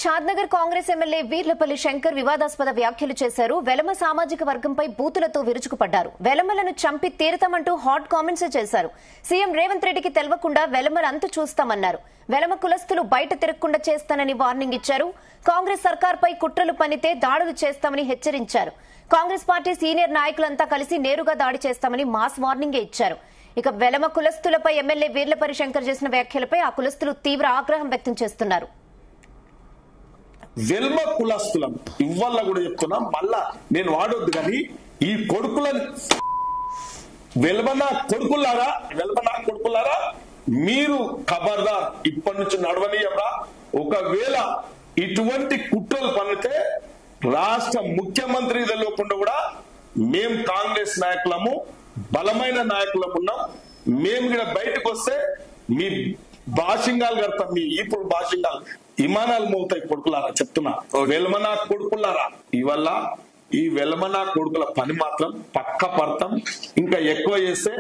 Shadnagar Congress MLA Veerlapalli Shankar వివాదాస్పద వ్యాఖ్యలు చేశారు. వెలమ సామాజిక వర్గంపై బూతులతో విరుచుకుపడ్డారు. వెలమలను చంపి తీరతామంటూ హాట్ కామెంట్స్ చేశారు. సీఎం రేవంత్ రెడ్డికి తెలవకుండా వెలమల అంతు చూస్తామన్నారు. వెలమ కులస్తులు బయట తిరగకుండా చేస్తానని వార్నింగ్ ఇచ్చారు. కాంగ్రెస్ సర్కార్పై కుట్రలు పన్నితే దాడులు చేస్తామని హెచ్చరించారు. కాంగ్రెస్ పార్టీ సీనియర్ నాయకులంతా కలిసి నేరుగా దాడి చేస్తామని మాస్ వార్నింగ్ ఇచ్చారు. ఇక వెలమ కులస్తులపై ఎమ్మెల్యే వీర్లపల్లి శంకర్ చేసిన వ్యాఖ్యలపై ఆ కులస్తులు తీవ్ర ఆగ్రహం వ్యక్తం చేస్తున్నారు. వెల్మ కులస్తులం ఇవ్వాల కూడా చెప్తున్నా, మళ్ళా నేను వాడొద్దు కానీ ఈ కొడుకులని వెల్మనా కొడుకులారా మీరు ఖబర్దార్ ఇప్పటి నుంచి నడవనీయరా. ఒకవేళ ఇటువంటి కుట్రలు పన్నితే రాష్ట్ర ముఖ్యమంత్రి తెలియకుండా కూడా మేం కాంగ్రెస్ నాయకులము, బలమైన నాయకులం ఉన్నాం. మేము కూడా బయటకు వస్తే మీ భాషింగాలు కడతాం, మీ ఇప్పుడు భాషింగాలు విమానాలు మోగుతాయి. కొడుకులారా చెప్తున్నా, వెల్మనా కొడుకులారా, ఇవల్ల ఈ వెల్మనా కొడుకుల పని మాత్రం పక్క పడతాం. ఇంకా ఎక్కువ చేస్తే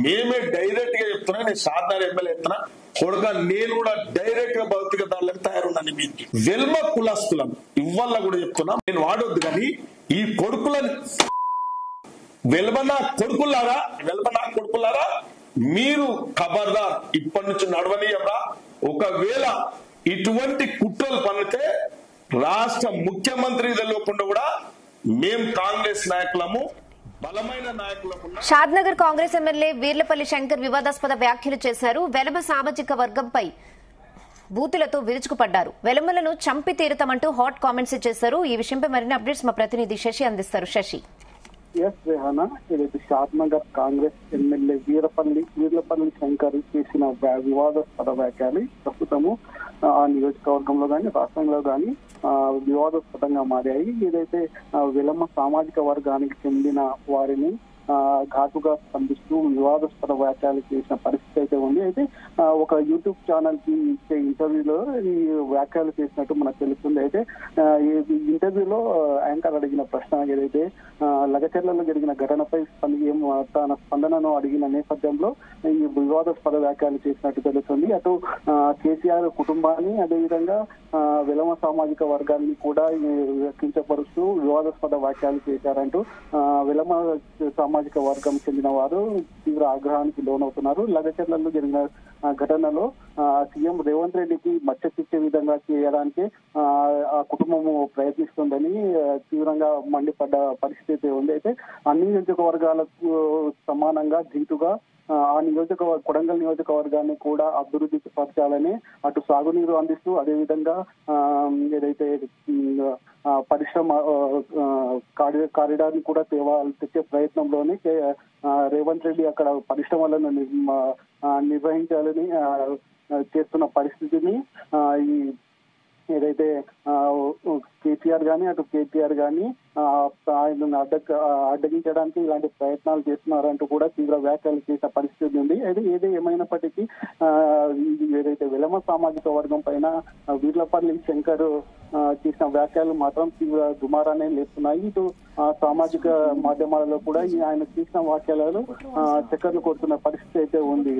మేమే డైరెక్ట్ గా చెప్తున్నా, నేను షాద్నగర్ ఎమ్మెల్యే చెప్తున్నా కొడుక, నేను కూడా డైరెక్ట్ గా భౌతిక దాడులకు తయారున్నాను. మీకు వెల్మ కులస్తులం ఇవ్వాల కూడా చెప్తున్నా, నేను వాడొద్దు కానీ ఈ కొడుకులని వెల్మనా కొడుకులారా మీరు ఖబర్దార్ ఇప్పటి నుంచి నడవనీయరా. ఒకవేళ ఇటువంటి కుట్రలు పన్నితే రాష్ట్ర ముఖ్యమంత్రి తెలియకుండా కూడా మేం కాంగ్రెస్ నాయకులము, బలమైన నాయకులము. షాద్నగర్ కాంగ్రెస్ ఎమ్మెల్యే వీర్లపల్లి శంకర్ వివాదాస్పద వ్యాఖ్యలు చేశారు. వెలమ సామాజిక వర్గంపై బూతులతో విరుచుకుపడ్డారు. వెలమలను చంపి తీరుతామంటూ హాట్ కామెంట్స్ చేశారు. ఈ విషయంపై మరిన్ని అప్డేట్స్ మా ప్రతినిధి శశి అందిస్తారు. శశి. రేహానా, ఏదైతే షాద్నగర్ కాంగ్రెస్ ఎమ్మెల్యే వీర్లపల్లి శంకర్ చేసిన వివాదాస్పద వ్యాఖ్యలు ప్రస్తుతము ఆ నియోజకవర్గంలో గాని రాష్ట్రంలో గాని వివాదాస్పదంగా మారాయి. ఏదైతే వెలమ సామాజిక వర్గానికి చెందిన వారిని ఘాటుగా స్పందిస్తూ వివాదాస్పద వ్యాఖ్యలు చేసిన పరిస్థితి అయితే ఉంది. అయితే ఒక యూట్యూబ్ ఛానల్ కి ఇచ్చే ఇంటర్వ్యూలో ఈ వ్యాఖ్యలు చేసినట్టు మనకు తెలుస్తుంది. అయితే ఈ ఇంటర్వ్యూలో యాంకర్ అడిగిన ప్రశ్న ఏదైతే లగచెర్లలో జరిగిన ఘటనపై తన స్పందనను అడిగిన నేపథ్యంలో ఈ వివాదాస్పద వ్యాఖ్యలు చేసినట్టు తెలుస్తుంది. అటు కేసీఆర్ కుటుంబాన్ని, అదేవిధంగా వెలమ సామాజిక వర్గాన్ని కూడా కించపరుస్తూ వివాదాస్పద వ్యాఖ్యలు చేశారంటూ వెలమ సామాజిక వర్గం చెందిన వారు తీవ్ర ఆగ్రహానికి లోనవుతున్నారు. లగచెర్లలో జరిగిన ఘటనలో సీఎం రేవంత్ రెడ్డికి మచ్చ చిచ్చే విధంగా చేయడానికి ఆ కుటుంబము ప్రయత్నిస్తుందని తీవ్రంగా మండిపడ్డ పరిస్థితి ఉంది. అయితే అన్ని నియోజకవర్గాలకు సమానంగా ధీటుగా ఆ కొడంగల్ నియోజకవర్గాన్ని కూడా అభివృద్ధి పరచాలని అటు సాగునీరు అందిస్తూ, అదేవిధంగా ఏదైతే పరిశ్రమ కారిడార్ ని కూడా తెచ్చే ప్రయత్నంలోనే రేవంత్ రెడ్డి అక్కడ పరిశ్రమలను నిర్వహించాలని చేస్తున్న పరిస్థితిని ఈ ఏదైతే కేసీఆర్ గాని అటు కేటీఆర్ గాని ఆయనను అడ్డగించడానికి ఇలాంటి ప్రయత్నాలు చేస్తున్నారంటూ కూడా తీవ్ర వ్యాఖ్యలు చేసిన పరిస్థితి ఉంది. అయితే ఏది ఏమైనప్పటికీ ఏదైతే వెలమ సామాజిక వర్గం పైన వీర్లపల్లి శంకర్ చేసిన వ్యాఖ్యలు మాత్రం తీవ్ర దుమారాన్ని లేపుతున్నాయి. ఇటు సామాజిక మాధ్యమాలలో కూడా ఆయన చేసిన వ్యాఖ్యలు చక్కర్లు కొడుతున్న పరిస్థితి అయితే ఉంది.